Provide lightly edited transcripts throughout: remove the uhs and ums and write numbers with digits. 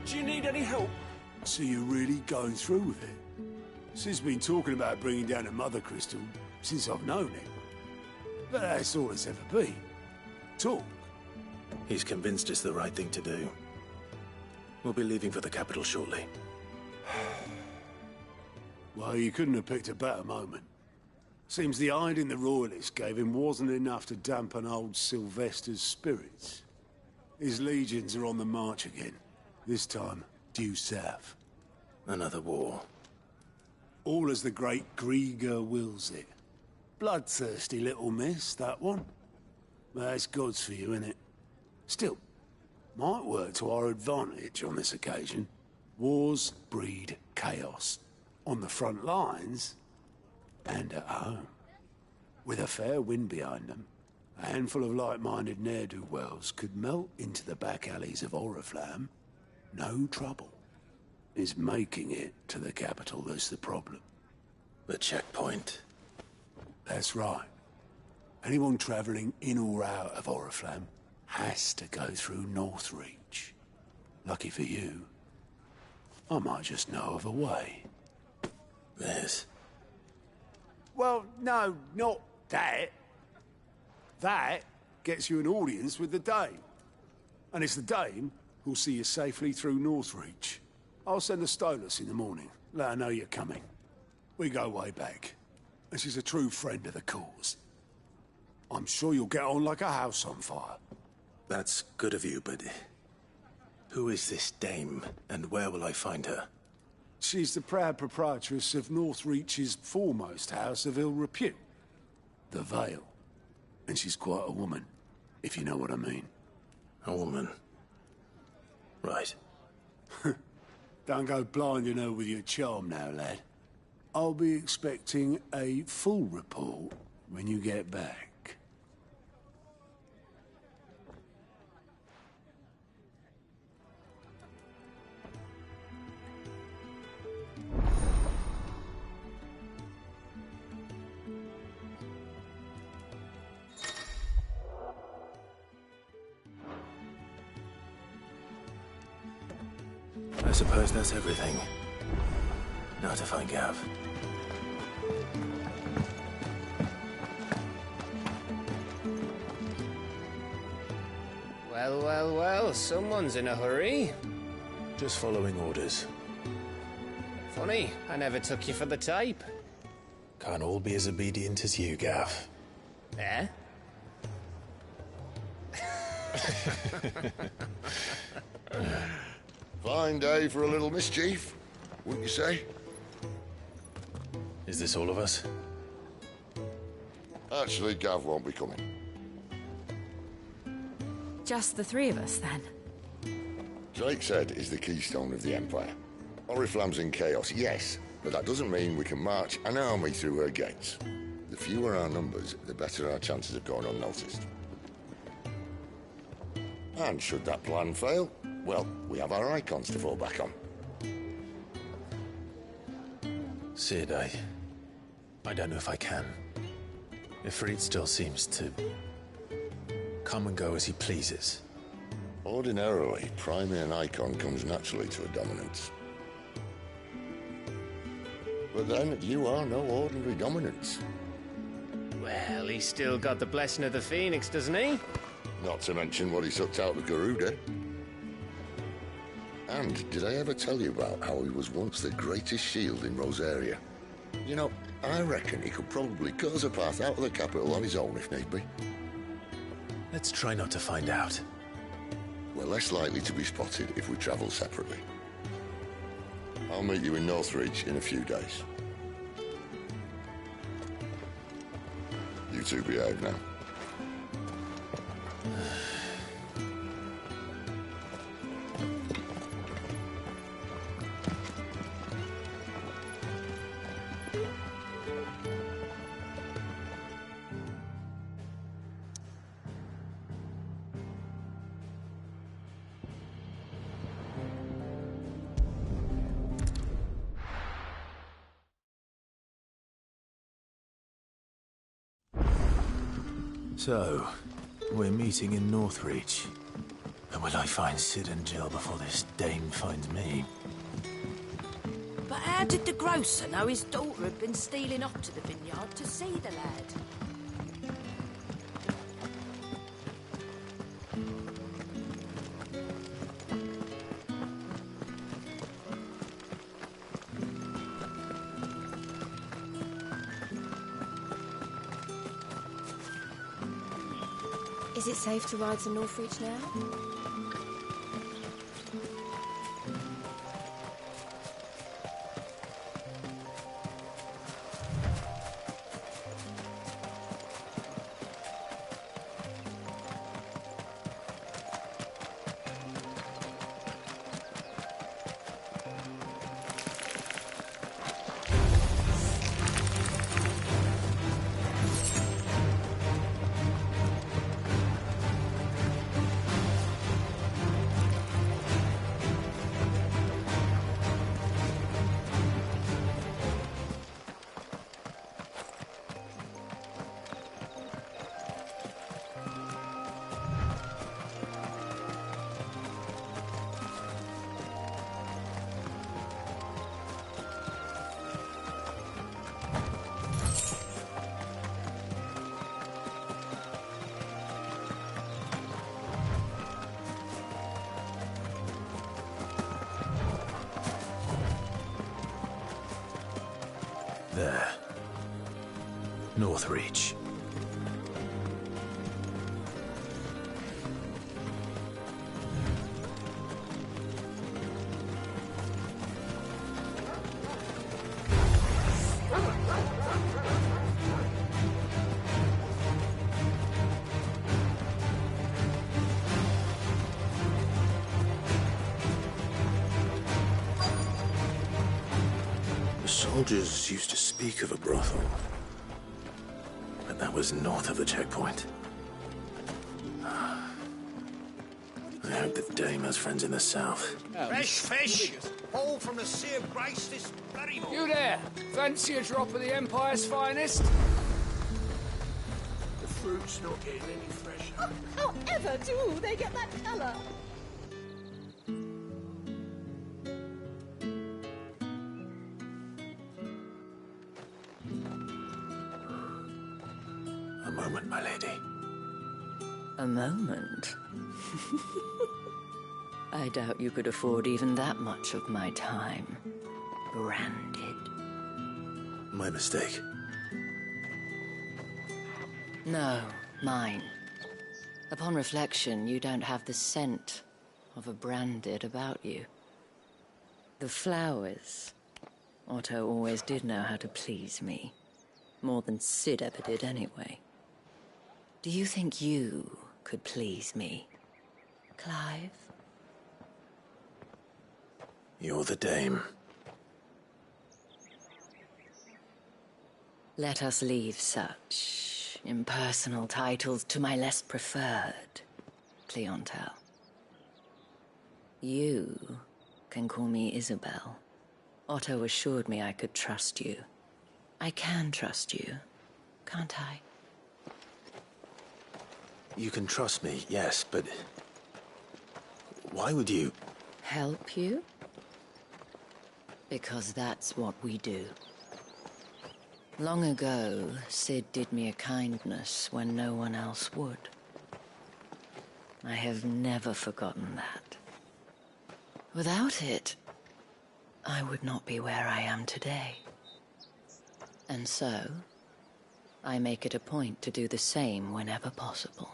Do you need any help? So you're really going through with it? Sid's been talking about bringing down a mother crystal since I've known him. But that's all it's ever been. Talk. He's convinced it's the right thing to do. We'll be leaving for the capital shortly. Well, you couldn't have picked a better moment. Seems the hiding the Royalists gave him wasn't enough to dampen old Sylvester's spirits. His legions are on the march again. This time, due south. Another war. All as the great Grieger wills it. Bloodthirsty little miss, that one. But that's God's for you, innit? Still, might work to our advantage on this occasion. Wars breed chaos. On the front lines, and at home. With a fair wind behind them, a handful of like-minded ne'er-do-wells could melt into the back alleys of Oriflamme. No trouble. It's making it to the capital that's the problem. The checkpoint. That's right. Anyone travelling in or out of Oriflamme has to go through Northreach. Lucky for you, I might just know of a way. There's... Well, no, not that. That gets you an audience with the Dame. And it's the Dame who'll see you safely through Northreach. I'll send the Stolas in the morning. Let her know you're coming. We go way back. And she's a true friend of the cause. I'm sure you'll get on like a house on fire. That's good of you, but... who is this dame, and where will I find her? She's the proud proprietress of Northreach's foremost house of ill repute. The Vale. And she's quite a woman, if you know what I mean. A woman. Right. Don't go blinding her with your charm now, lad. I'll be expecting a full report when you get back. I suppose that's everything. Now to find Gav. Well, well, well, someone's in a hurry. Just following orders. Funny, I never took you for the type. Can't all be as obedient as you, Gav. Eh? Fine day for a little mischief, wouldn't you say? Is this all of us? Actually, Gav won't be coming. Just the three of us, then? Drake's Head is the keystone of the Empire. Oriflamme's in chaos, yes, but that doesn't mean we can march an army through her gates. The fewer our numbers, the better our chances of going unnoticed. And should that plan fail, well, we have our icons to fall back on. Sid, I don't know if I can. Ifrit still seems to come and go as he pleases. Ordinarily, priming an icon comes naturally to a dominance. But then, you are no ordinary dominance. Well, he's still got the blessing of the Phoenix, doesn't he? Not to mention what he sucked out of Garuda. And did I ever tell you about how he was once the greatest shield in Rosaria? You know, I reckon he could probably cut us a path out of the capital on his own if need be. Let's try not to find out. We're less likely to be spotted if we travel separately. I'll meet you in Northreach in a few days. You two behave now. So, we're meeting in Northreach. And will I find Sid and Jill before this dame finds me? But how did the grocer know his daughter had been stealing off to the vineyard to see the lad? Is it safe to ride to Northreach now? There. Northreach. Soldiers used to speak of a brothel, but that was north of the checkpoint. I hope the dame has friends in the south. Fresh fish! All from the Sea of Grace this bloody morning. You there? Fancy a drop of the Empire's finest? The fruit's not getting any fresher. However do they get that colour? A moment, my lady. A moment? I doubt you could afford even that much of my time. Branded. My mistake. No, mine. Upon reflection, you don't have the scent of a branded about you. The flowers. Otto always did know how to please me. More than Sid ever did anyway. Do you think you could please me, Clive? You're the dame. Let us leave such impersonal titles to my less preferred, Cleontel. You can call me Isabel. Otto assured me I could trust you. I can trust you, can't I? You can trust me, yes, but why would you? Help you? Because that's what we do. Long ago, Sid did me a kindness when no one else would. I have never forgotten that. Without it, I would not be where I am today. And so, I make it a point to do the same whenever possible.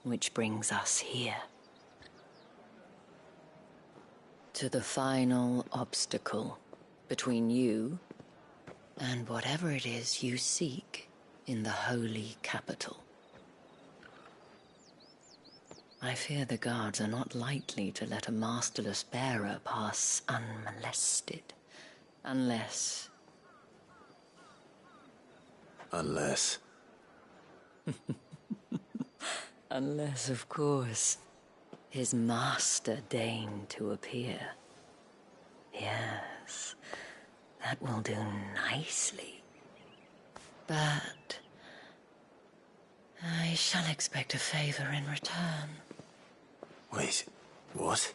Which brings us here. To the final obstacle between you and whatever it is you seek in the holy capital. I fear the guards are not likely to let a masterless bearer pass unmolested, unless... Unless... Unless, of course, his master deigned to appear. Yes, that will do nicely. But I shall expect a favor in return. Wait, what?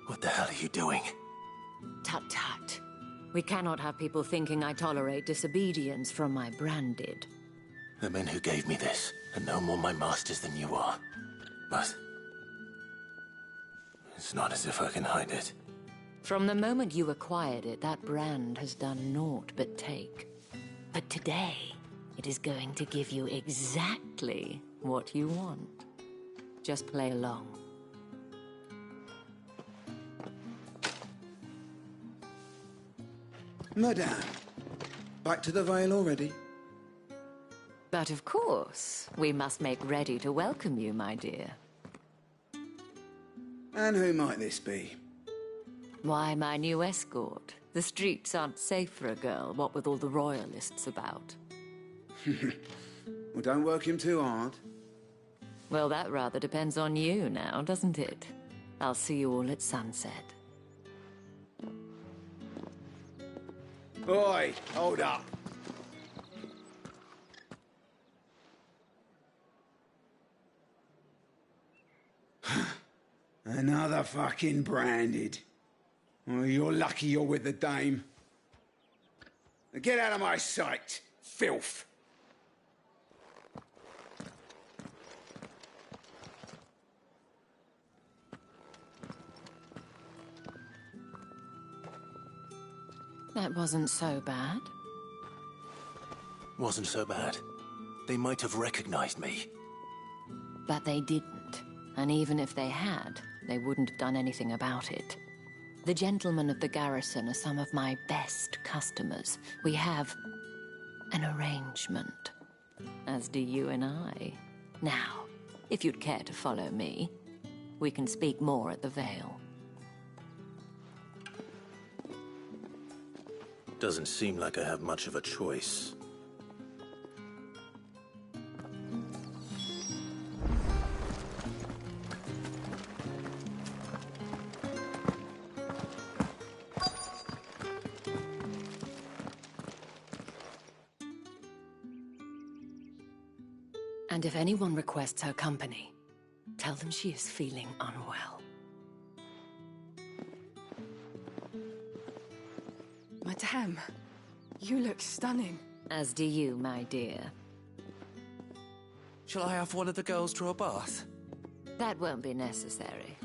What the hell are you doing? Tut-tut. We cannot have people thinking I tolerate disobedience from my branded. The men who gave me this are no more my masters than you are. But it's not as if I can hide it. From the moment you acquired it, that brand has done naught but take. But today, it is going to give you exactly what you want. Just play along. Madame, back to the Vale already? But of course, we must make ready to welcome you, my dear. And who might this be? Why, my new escort. The streets aren't safe for a girl, what with all the royalists about. Well, don't work him too hard. Well, that rather depends on you now, doesn't it? I'll see you all at sunset. Oi, hold up. Another fucking branded. Well, you're lucky you're with the dame. Now get out of my sight, filth. That wasn't so bad. Wasn't so bad. They might have recognized me. But they didn't. And even if they had, they wouldn't have done anything about it. The gentlemen of the garrison are some of my best customers. We have an arrangement. As do you and I. Now, if you'd care to follow me, we can speak more at the Vale. Doesn't seem like I have much of a choice. And if anyone requests her company, tell them she is feeling unwell. Madame, you look stunning. As do you, my dear. Shall I have one of the girls draw a bath? That won't be necessary.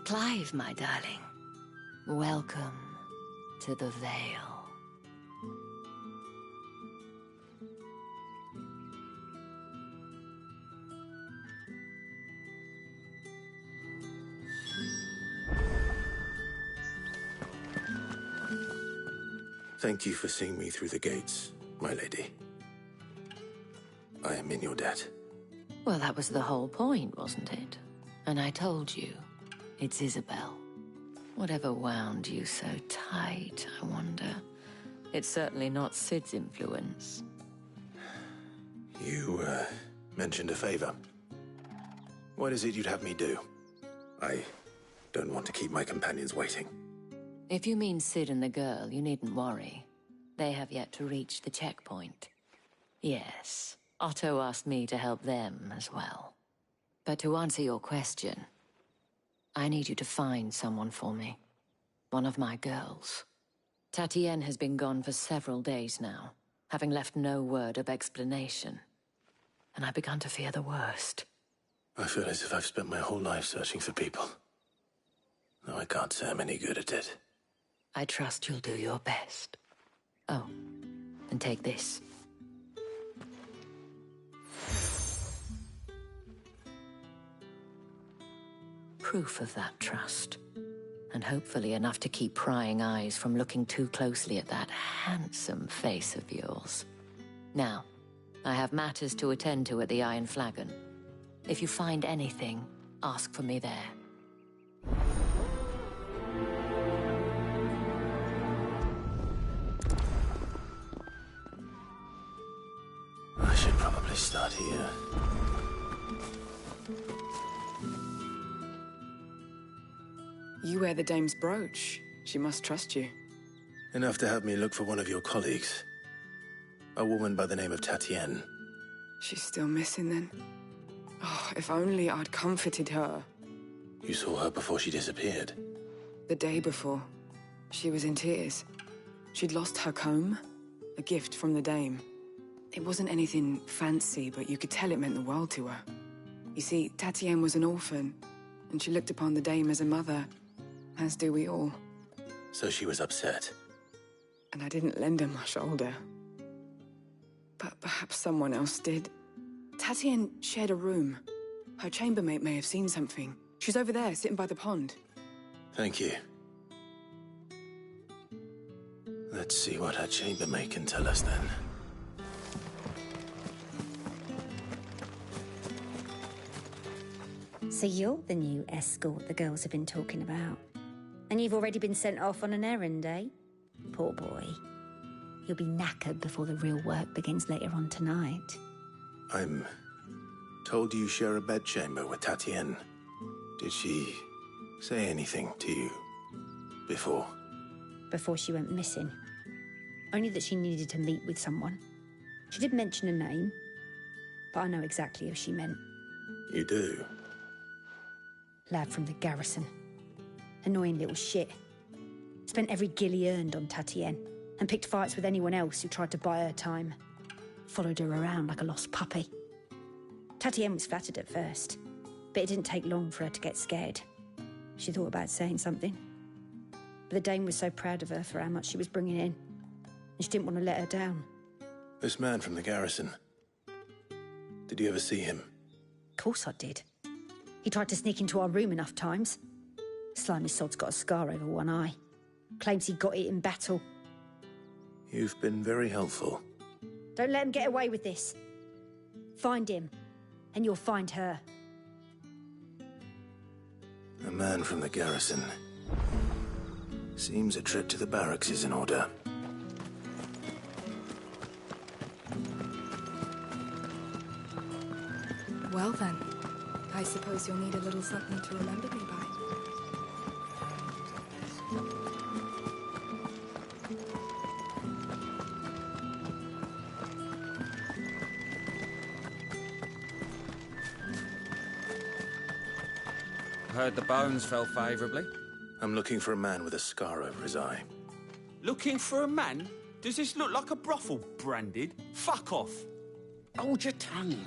Clive, my darling. Welcome to the Vale. Thank you for seeing me through the gates, my lady. I am in your debt. Well, that was the whole point, wasn't it? And I told you, it's Isabel. Whatever wound you so tight, I wonder. It's certainly not Sid's influence. You, mentioned a favor. What is it you'd have me do? I don't want to keep my companions waiting. If you mean Sid and the girl, you needn't worry. They have yet to reach the checkpoint. Yes, Otto asked me to help them as well. But to answer your question, I need you to find someone for me. One of my girls. Tatienne has been gone for several days now, having left no word of explanation. And I've begun to fear the worst. I feel as if I've spent my whole life searching for people. Though I can't say I'm any good at it. I trust you'll do your best. Oh, and take this. Proof of that trust. And hopefully enough to keep prying eyes from looking too closely at that handsome face of yours. Now, I have matters to attend to at the Iron Flagon. If you find anything, ask for me there. I should probably start here. You wear the dame's brooch. She must trust you. Enough to have me look for one of your colleagues. A woman by the name of Tatienne. She's still missing then. Oh, if only I'd comforted her. You saw her before she disappeared? The day before. She was in tears. She'd lost her comb, a gift from the dame. It wasn't anything fancy, but you could tell it meant the world to her. You see, Tatienne was an orphan, and she looked upon the dame as a mother, as do we all. So she was upset. And I didn't lend her my shoulder. But perhaps someone else did. Tatienne shared a room. Her chambermaid may have seen something. She's over there, sitting by the pond. Thank you. Let's see what her chambermaid can tell us then. So you're the new escort the girls have been talking about. And you've already been sent off on an errand, eh? Poor boy. You'll be knackered before the real work begins later on tonight. I'm told you share a bedchamber with Tatienne. Did she say anything to you before? Before she went missing. Only that she needed to meet with someone. She did mention a name, but I know exactly who she meant. You do? Lad from the garrison. Annoying little shit. Spent every guil he earned on Tatienne, and picked fights with anyone else who tried to buy her time. Followed her around like a lost puppy. Tatienne was flattered at first, but it didn't take long for her to get scared. She thought about saying something. But the dame was so proud of her for how much she was bringing in, and she didn't want to let her down. This man from the garrison. Did you ever see him? Of course I did. He tried to sneak into our room enough times. Slimy sod's got a scar over one eye. Claims he got it in battle. You've been very helpful. Don't let him get away with this. Find him, and you'll find her. A man from the garrison. Seems a trip to the barracks is in order. Well then, I suppose you'll need a little something to remember me by. Heard the bones fell favourably. I'm looking for a man with a scar over his eye. Looking for a man? Does this look like a brothel, Branded? Fuck off. Hold your tongue.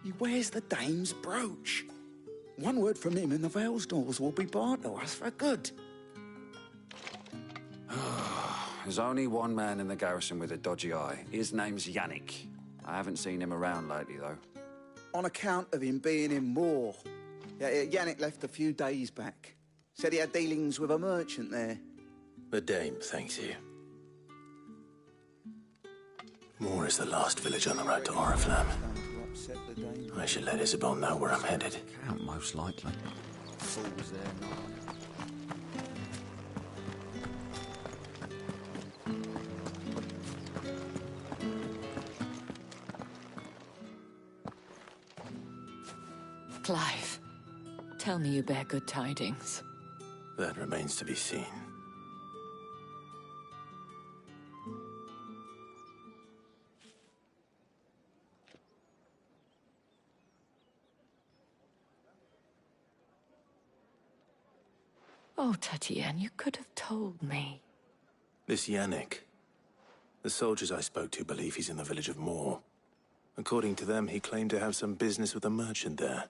He wears the dame's brooch. One word from him and the Vale's doors will be barred to us for good. There's only one man in the garrison with a dodgy eye. His name's Yannick. I haven't seen him around lately, though. On account of him being in Moor. Yeah, Yannick left a few days back. Said he had dealings with a merchant there. The dame thanks you. Moor is the last village on the road to Oriflamme. I should let Isabel know where I'm headed. Count, most likely. Fools there, no. Clive, tell me you bear good tidings. That remains to be seen. Oh, Tatienne, you could have told me. This Yannick. The soldiers I spoke to believe he's in the village of Moor. According to them, he claimed to have some business with a merchant there.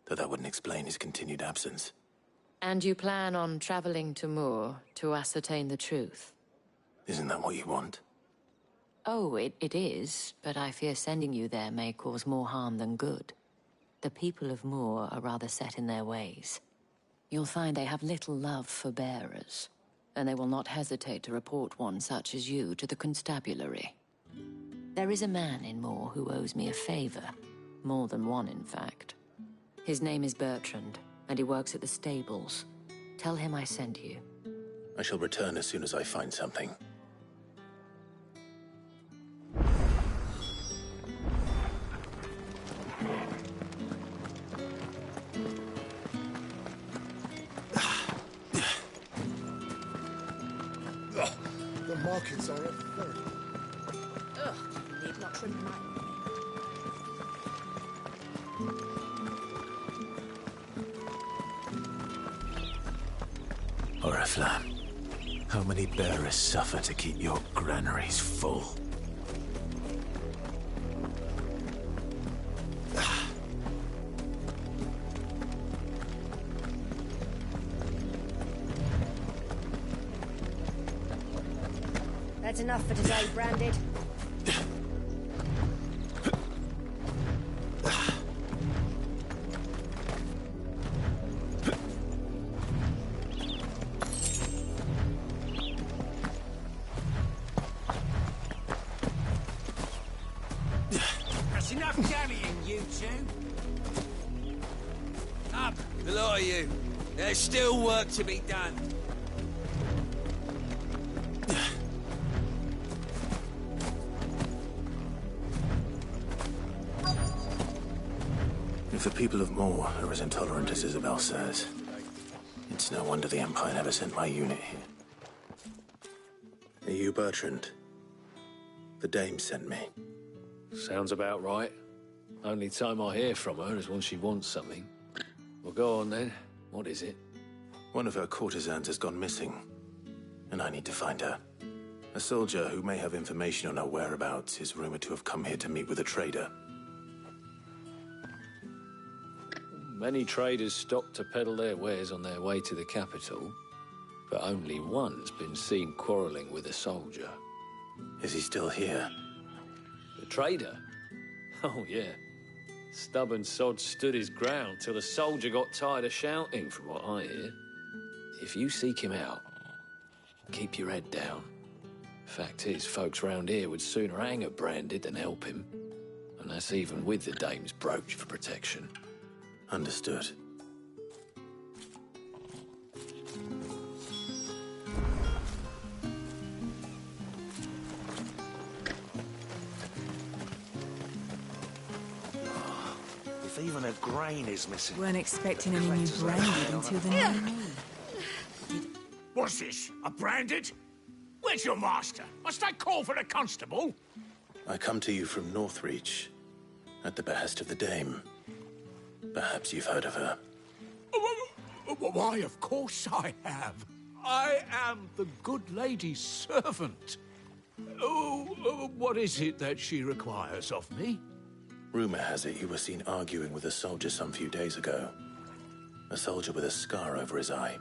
Though that wouldn't explain his continued absence. And you plan on traveling to Moor to ascertain the truth? Isn't that what you want? Oh, it is, but I fear sending you there may cause more harm than good. The people of Moor are rather set in their ways. You'll find they have little love for bearers, and they will not hesitate to report one such as you to the constabulary. There is a man in Moor who owes me a favor, More than one, in fact. His name is Bertrand, and he works at the stables. Tell him I sent you. I shall return as soon as I find something. The markets are a very... Ugh, you need not trim mine. Oriflamme, how many bearers suffer to keep your granaries full? That's enough for today, Branded. That's enough dallying, you two. Up, the lot of you. There's still work to be done. If the people of Moor are as intolerant as Isabel says, it's no wonder the Empire never sent my unit here. Are you Bertrand? The Dame sent me. Sounds about right. Only time I hear from her is when she wants something. Well, go on then. What is it? One of her courtesans has gone missing, and I need to find her. A soldier who may have information on her whereabouts is rumored to have come here to meet with a trader. Many traders stop to peddle their wares on their way to the capital, but only one's been seen quarreling with a soldier. Is he still here? The trader? Oh, yeah. Stubborn sod stood his ground till the soldier got tired of shouting, from what I hear. If you seek him out, keep your head down. Fact is, folks round here would sooner hang a Branded than help him. And that's even with the Dame's brooch for protection. Understood. If even a grain is missing... Weren't expecting any new Branded until the new moon. What's this? A Branded? Where's your master? Must I call for the constable? I come to you from Northreach, at the behest of the Dame. Perhaps you've heard of her. Why, of course I have. I am the good lady's servant. Oh, what is it that she requires of me? Rumor has it you were seen arguing with a soldier some few days ago. A soldier with a scar over his eye.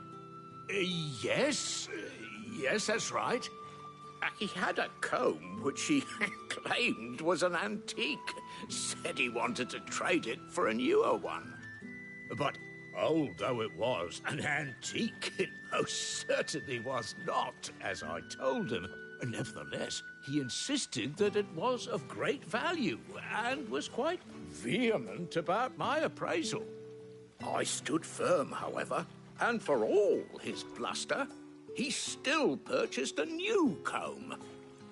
Yes, that's right. He had a comb which he claimed was an antique. Said he wanted to trade it for a newer one. But old though it was, an antique it most certainly was not, as I told him. Nevertheless, he insisted that it was of great value and was quite vehement about my appraisal. I stood firm, however, and for all his bluster, he still purchased a new comb,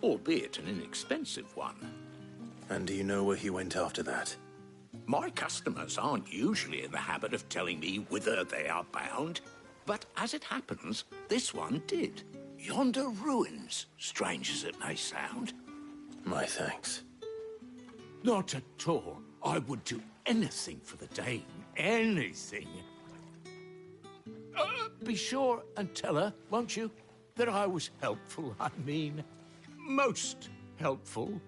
albeit an inexpensive one. And do you know where he went after that? My customers aren't usually in the habit of telling me whither they are bound, but as it happens, this one did. Yonder ruins, strange as it may sound. My thanks. Not at all. I would do anything for the Dame. Anything. Be sure and tell her, won't you, that I was helpful. I mean, most helpful.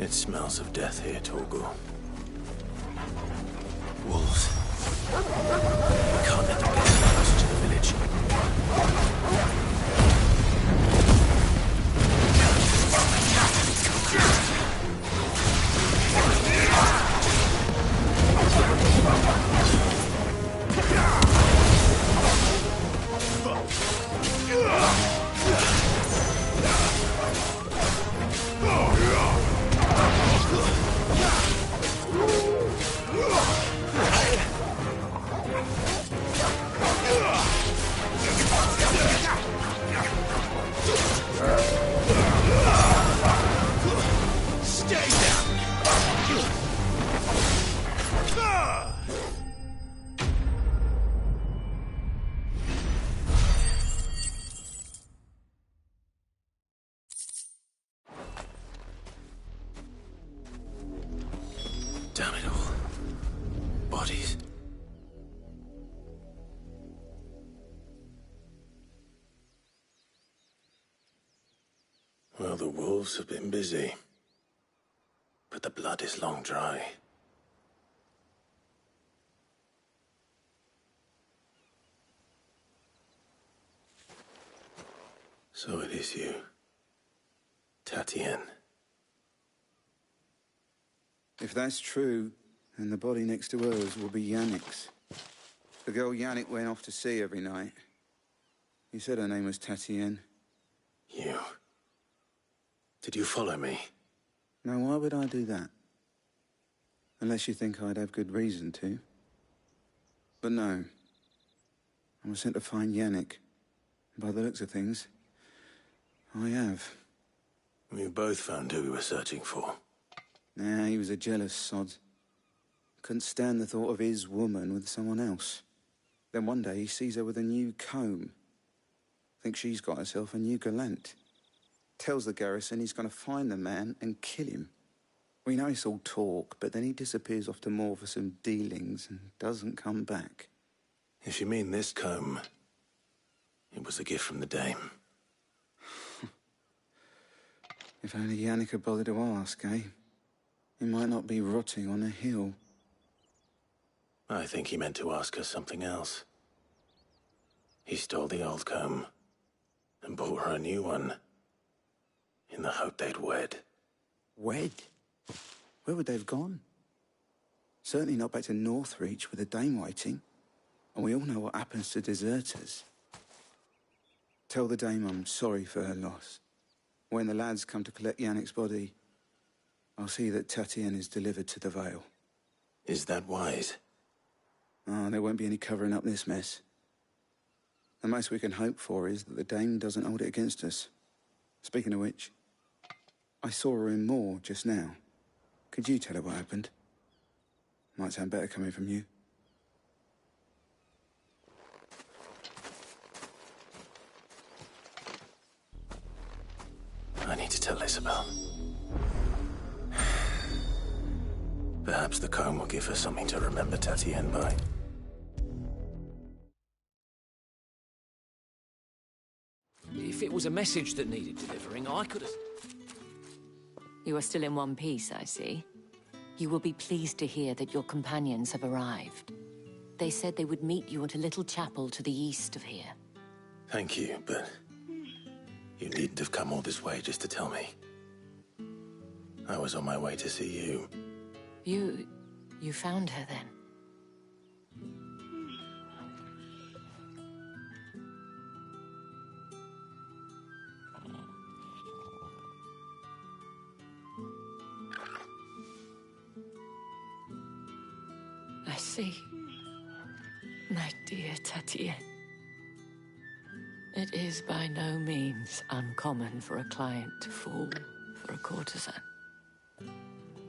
It smells of death here, Torgal. Wolves. We can't let them get any closer to the village. Well, the wolves have been busy. But the blood is long dry. So it is you, Tatienne. If that's true, then the body next to hers will be Yannick's. The girl Yannick went off to see every night. He said her name was Tatienne. You... Did you follow me? Now, why would I do that? Unless you think I'd have good reason to. But no. I was sent to find Yannick. By the looks of things, I have. We both found who we were searching for. Nah, he was a jealous sod. Couldn't stand the thought of his woman with someone else. Then one day he sees her with a new comb. Thinks she's got herself a new gallant. Tells the garrison he's going to find the man and kill him. We know it's all talk, but then he disappears off to Moor for some dealings and doesn't come back. If you mean this comb, it was a gift from the dame. If only Yannick had bothered to ask, eh? He might not be rotting on a hill. I think he meant to ask her something else. He stole the old comb and bought her a new one in the hope they'd wed. Wed? Where would they have gone? Certainly not back to Northreach with a dame waiting. And we all know what happens to deserters. Tell the dame I'm sorry for her loss. When the lads come to collect Yannick's body, I'll see that Tatienne is delivered to the Vale. Is that wise? Oh, there won't be any covering up this mess. The most we can hope for is that the dame doesn't hold it against us. Speaking of which, I saw her in Moor just now. Could you tell her what happened? Might sound better coming from you. I need to tell Isabel. Perhaps the comb will give her something to remember Tatienne by. If it was a message that needed delivering, I could have... You are still in one piece, I see. You will be pleased to hear that your companions have arrived. They said they would meet you at a little chapel to the east of here. Thank you, but you needn't have come all this way just to tell me. I was on my way to see you. You found her then? I see. My dear Tatienne. It is by no means uncommon for a client to fall for a courtesan.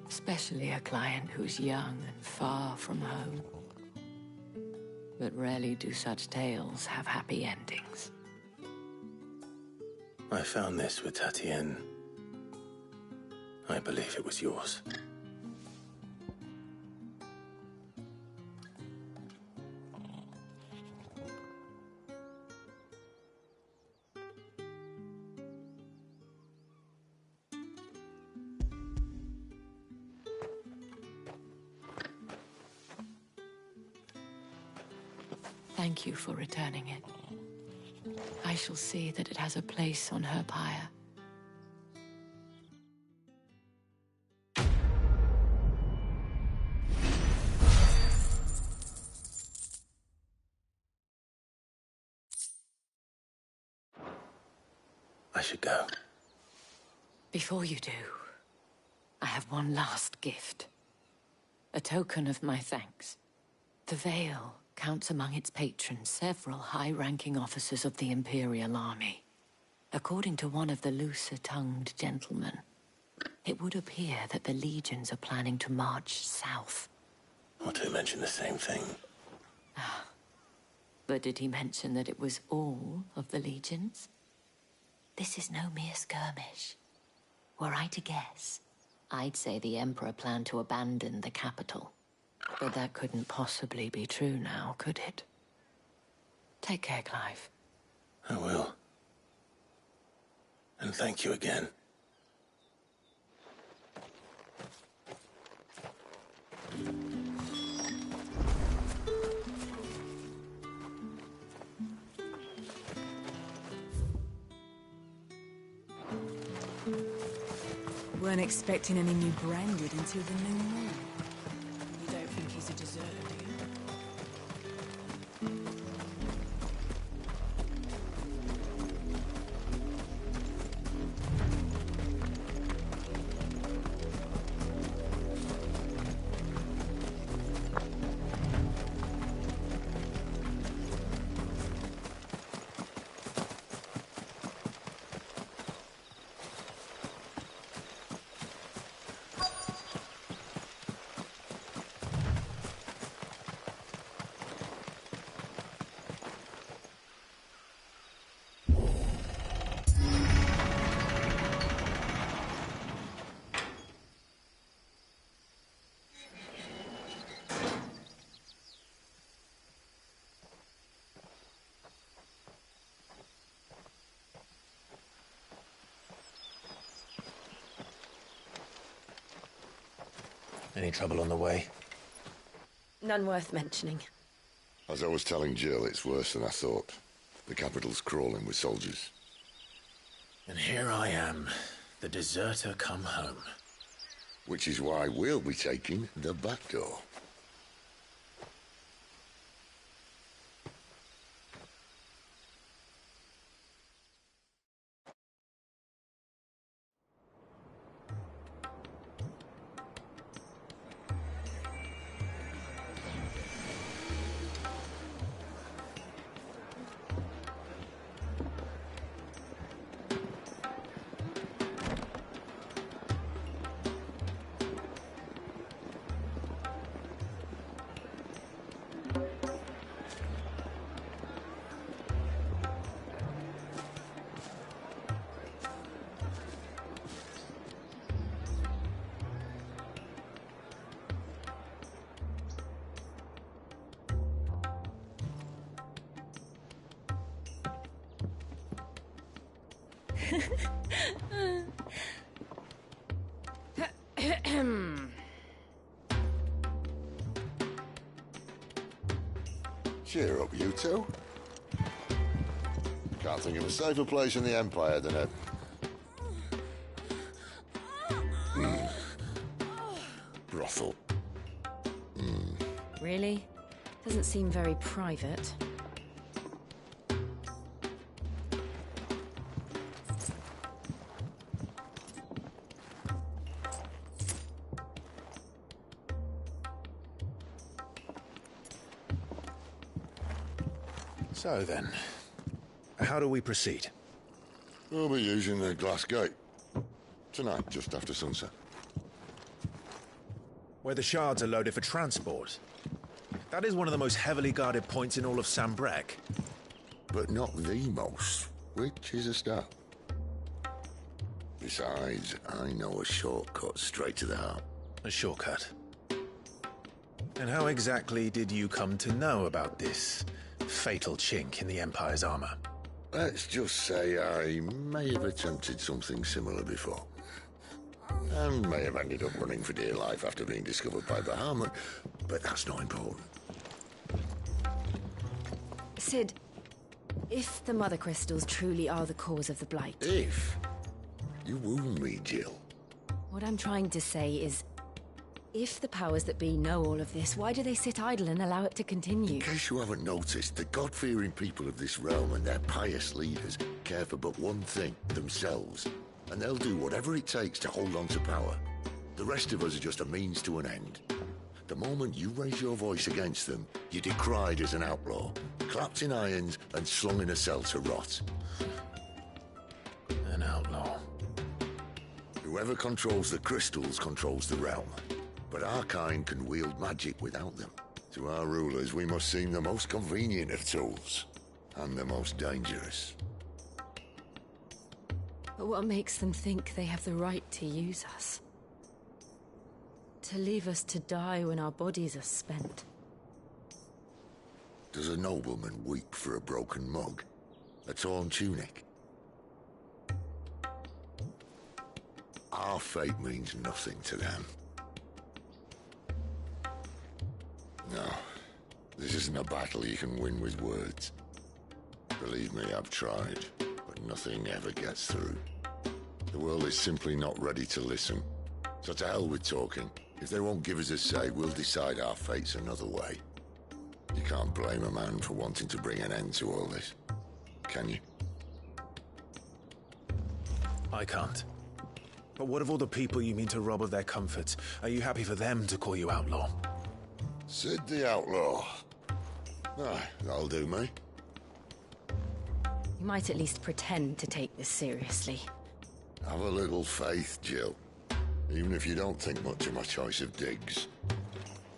Especially a client who's young and far from home. But rarely do such tales have happy endings. I found this with Tatienne. I believe it was yours. Thank you for returning it. I shall see that it has a place on her pyre. I should go. Before you do, I have one last gift. A token of my thanks. The Vale counts among its patrons several high-ranking officers of the Imperial Army. According to one of the looser-tongued gentlemen, it would appear that the legions are planning to march south. Not to mention the same thing. But did he mention that it was all of the legions? This is no mere skirmish. Were I to guess, I'd say the Emperor planned to abandon the capital. But that couldn't possibly be true now, could it? Take care, Clive. I will. And thank you again. Weren't expecting any new branded until the new moon. You don't think he's a deserter, do you? Any trouble on the way? None worth mentioning. As I was telling Jill, it's worse than I thought. The capital's crawling with soldiers. And here I am, the deserter come home. Which is why we'll be taking the back door. Cheer up, you two. Can't think of a safer place in the Empire than a... brothel. Really? Doesn't seem very private. So then, how do we proceed? We'll be using the glass gate. Tonight, just after sunset. Where the shards are loaded for transport. That is one of the most heavily guarded points in all of Sambrek. But not the most, which is a start. Besides, I know a shortcut straight to the heart. A shortcut? And how exactly did you come to know about this fatal chink in the Empire's armor? Let's just say I may have attempted something similar before. And may have ended up running for dear life after being discovered by Bahamut, but that's not important. Sid, if the Mother Crystals truly are the cause of the Blight... If? You wound me, Jill. What I'm trying to say is, if the powers that be know all of this, why do they sit idle and allow it to continue? In case you haven't noticed, the God-fearing people of this realm and their pious leaders care for but one thing, themselves. And they'll do whatever it takes to hold on to power. The rest of us are just a means to an end. The moment you raise your voice against them, you're decried as an outlaw, clapped in irons and slung in a cell to rot. An outlaw. Whoever controls the crystals controls the realm. But our kind can wield magic without them. To our rulers, we must seem the most convenient of tools. And the most dangerous. But what makes them think they have the right to use us? To leave us to die when our bodies are spent? Does a nobleman weep for a broken mug? A torn tunic? Our fate means nothing to them. No, this isn't a battle you can win with words. Believe me, I've tried, but nothing ever gets through. The world is simply not ready to listen. So to hell with talking. If they won't give us a say, we'll decide our fates another way. You can't blame a man for wanting to bring an end to all this, can you? I can't. But what of all the people you mean to rob of their comforts? Are you happy for them to call you outlaw? Sid the Outlaw. That'll do me. You might at least pretend to take this seriously. Have a little faith, Jill. Even if you don't think much of my choice of digs.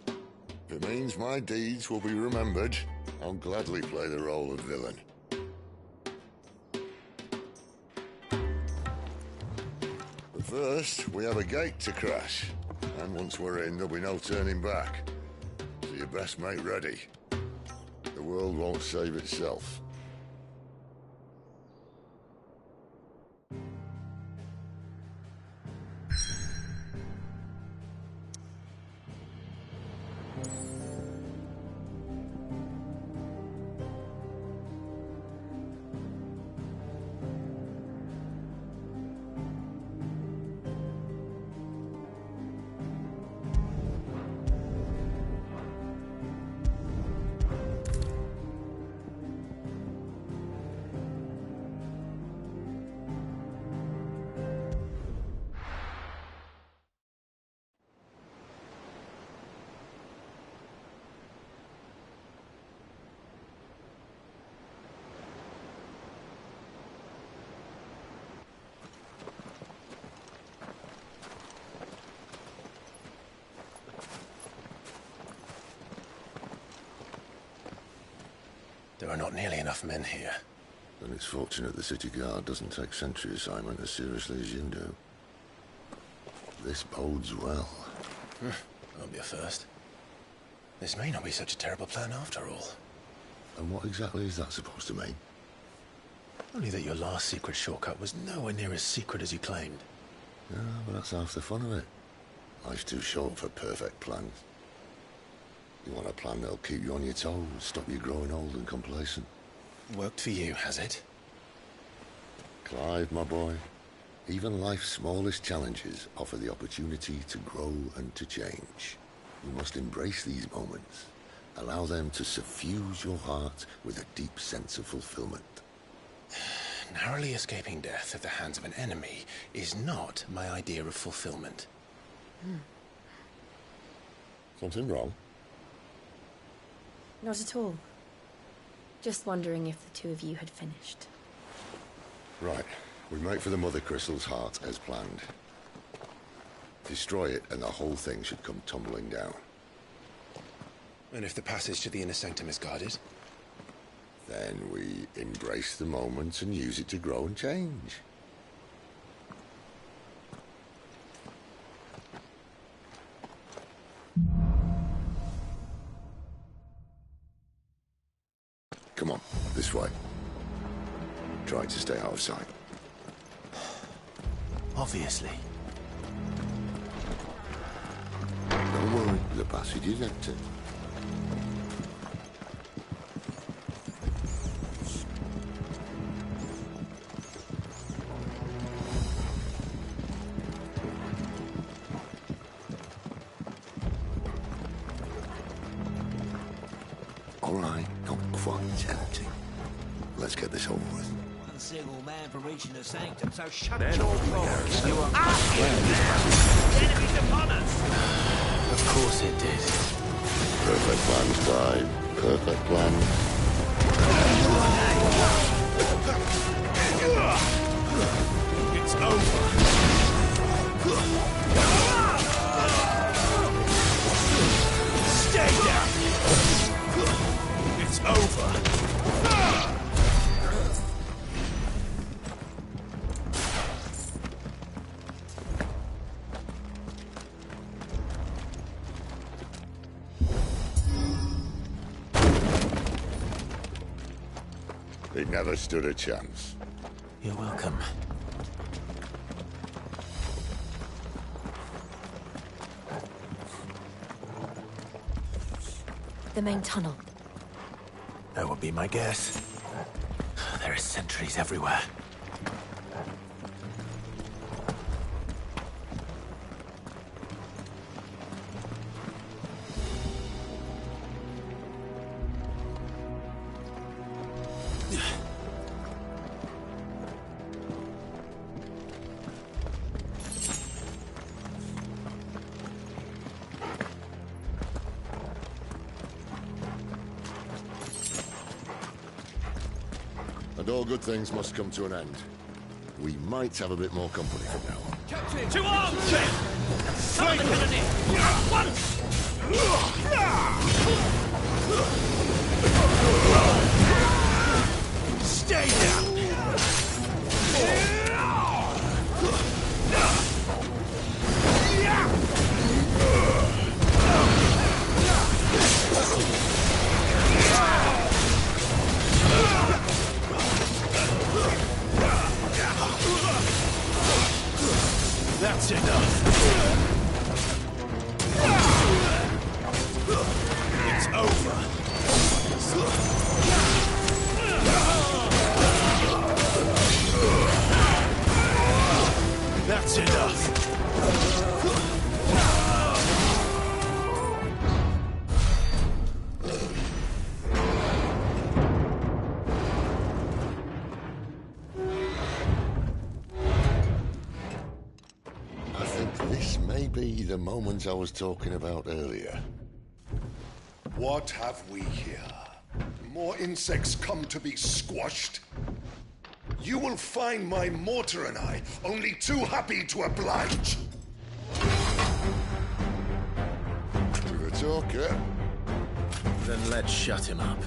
If it means my deeds will be remembered, I'll gladly play the role of villain. But first, we have a gate to crash. And once we're in, there'll be no turning back. So you best make ready. The world won't save itself. There are not nearly enough men here. Then it's fortunate the city guard doesn't take sentry assignment as seriously as you do. This bodes well. Won't be a first. This may not be such a terrible plan after all. And what exactly is that supposed to mean? Only that your last secret shortcut was nowhere near as secret as you claimed. Yeah, but that's half the fun of it. Life's too short for perfect plans. You want a plan that'll keep you on your toes, stop you growing old and complacent. Worked for you, has it? Clive, my boy, even life's smallest challenges offer the opportunity to grow and to change. You must embrace these moments. Allow them to suffuse your heart with a deep sense of fulfillment. Narrowly escaping death at the hands of an enemy is not my idea of fulfillment. Something wrong? Not at all. Just wondering if the two of you had finished. Right. We make for the Mother Crystal's heart as planned. Destroy it and the whole thing should come tumbling down. And if the passage to the inner sanctum is guarded? Then we embrace the moment and use it to grow and change. Come on, this way. Try to stay out of sight. Obviously. Don't worry, the passage is empty. All right, not quite empty. Let's get this over with. One single man from reaching the sanctum, so shut Then your all the mouth. garrison. You are the enemy's upon us! Of course it did. Perfect plan, Clive. Perfect plan. It's over. Stay down! It's over. It never stood a chance. You're welcome. the main tunnel. That would be my guess. There are sentries everywhere. And all good things must come to an end. We might have a bit more company from now on. Captain! To arms! Summon the cannoneer! Once! Stay down! That's enough. It's over. That's enough. Be the moment I was talking about earlier. What have we here? More insects come to be squashed? You will find my mortar and I only too happy to oblige. With a talker. Then let's shut him up.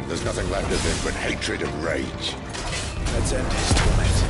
There's nothing left of him but hatred and rage. Let's end his torment.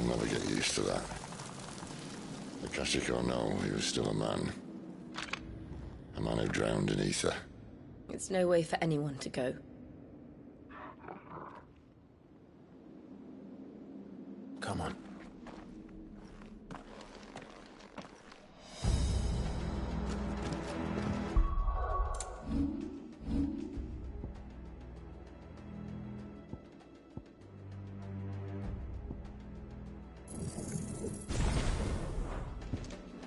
never get used to that. Akashic or no, he was still a man. A man who drowned in ether. It's no way for anyone to go. Come on.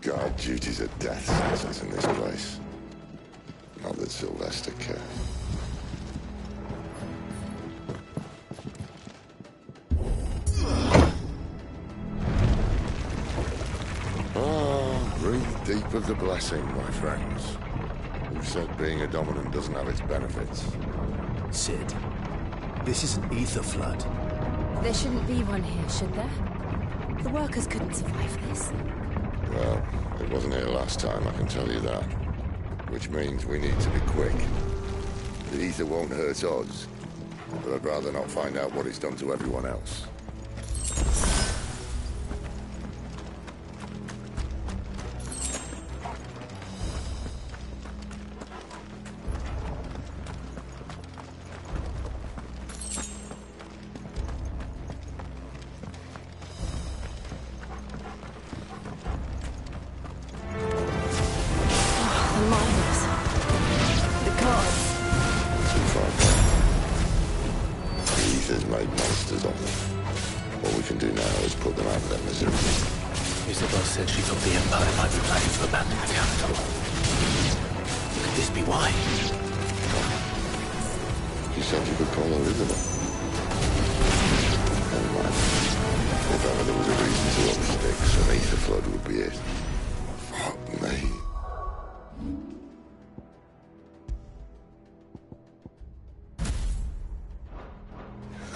Guard duty's a death sentence in this place. Not that Sylvester cared. Breathe deep of the blessing, my friends. Who said being a dominant doesn't have its benefits? Sid, this is an ether flood. There shouldn't be one here, should there? The workers couldn't survive this. Well, it wasn't here last time, I can tell you that. Which means we need to be quick. The ether won't hurt us, but I'd rather not find out what it's done to everyone else.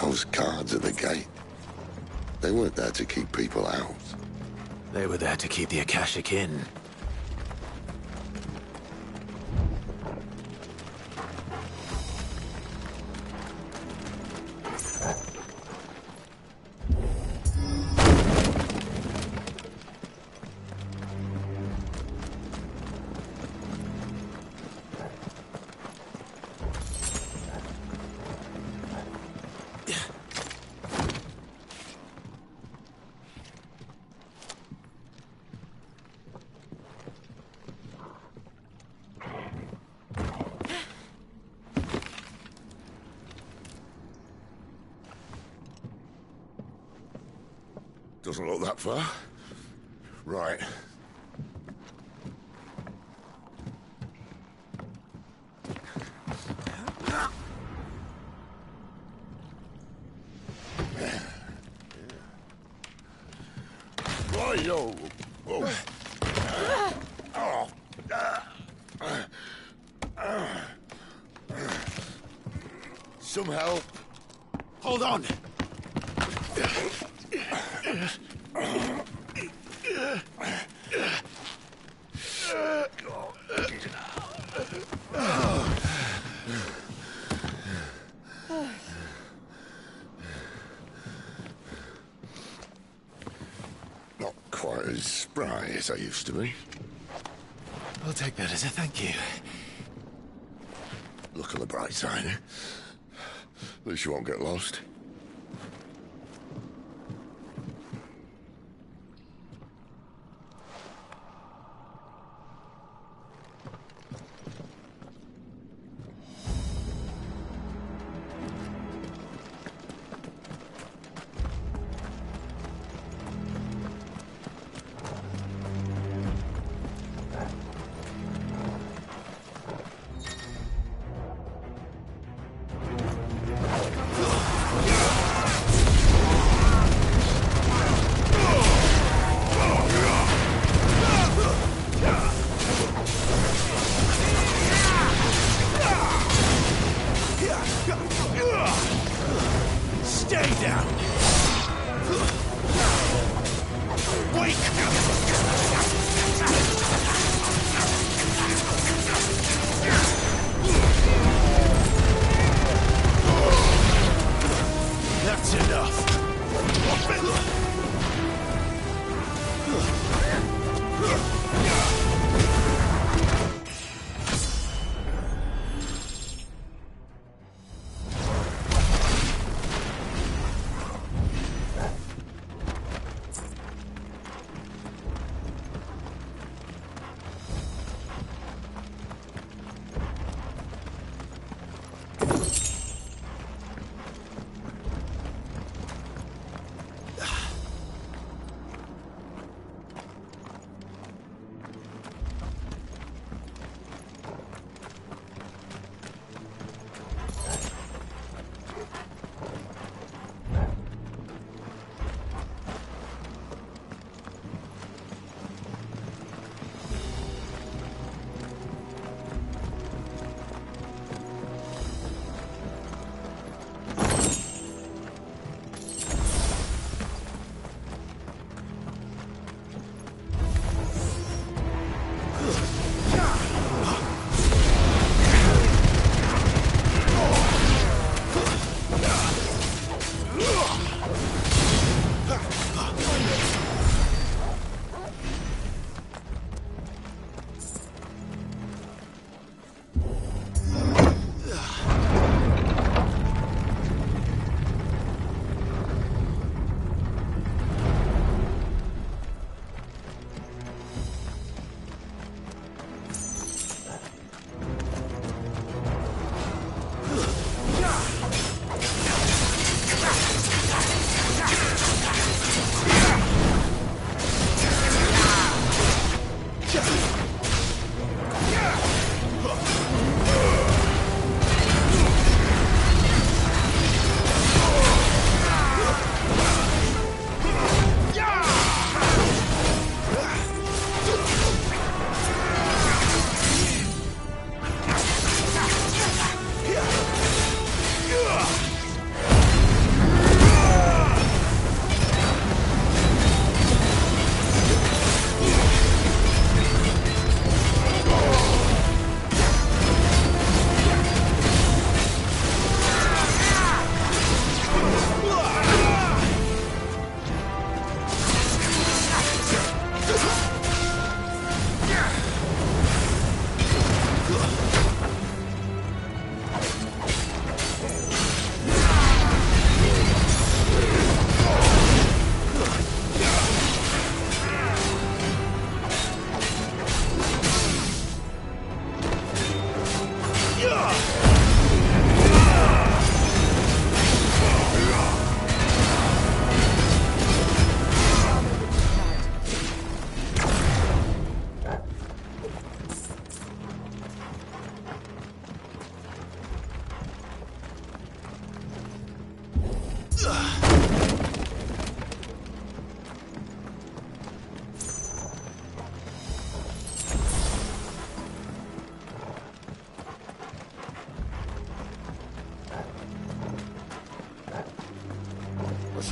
Those guards at the gate, they weren't there to keep people out. They were there to keep the Akashic in. Doesn't look that far. Right. Right-o. Whoa. Some help. Hold on. Not quite as spry as I used to be. I'll take that as a thank you. Look on the bright side, eh? At least you won't get lost.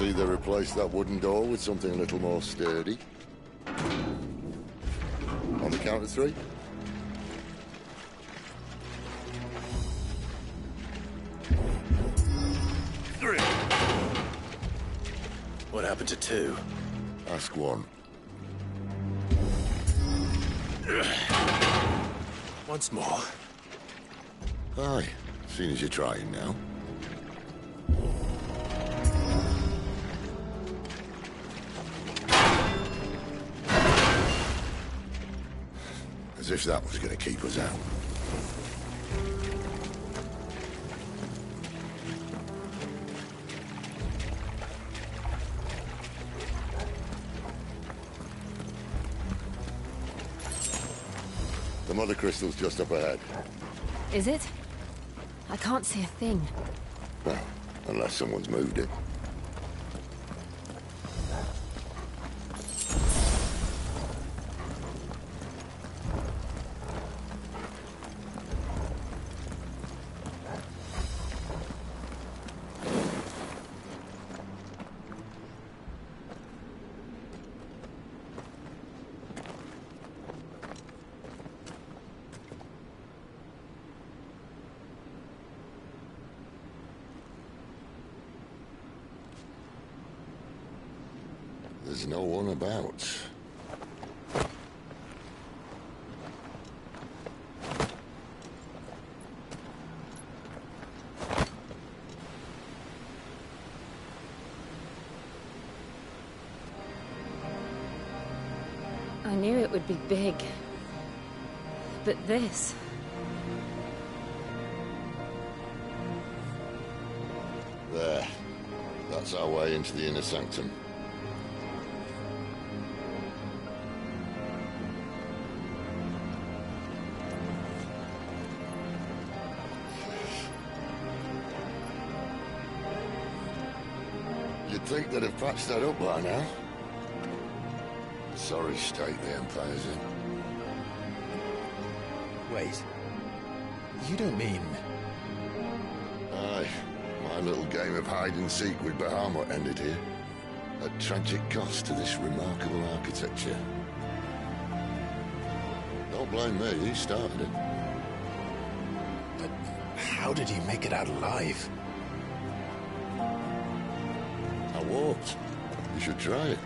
see they replaced that wooden door with something a little more sturdy. On the count of 3. What happened to 2? Ask 1. Once more. Aye, seeing as you're trying now. As if that was going to keep us out. The mother crystal's just up ahead. Is it? I can't see a thing. Well, unless someone's moved it. There's no one about. I knew it would be big. But this... There. That's our way into the inner sanctum. You'd think they'd have patched that up by now. Sorry state the Empire's in. Wait. You don't mean... Aye. My little game of hide-and-seek with Bahamut ended here. At tragic cost to this remarkable architecture. Don't blame me, he started it. But how did he make it out alive? I walked. You should try it.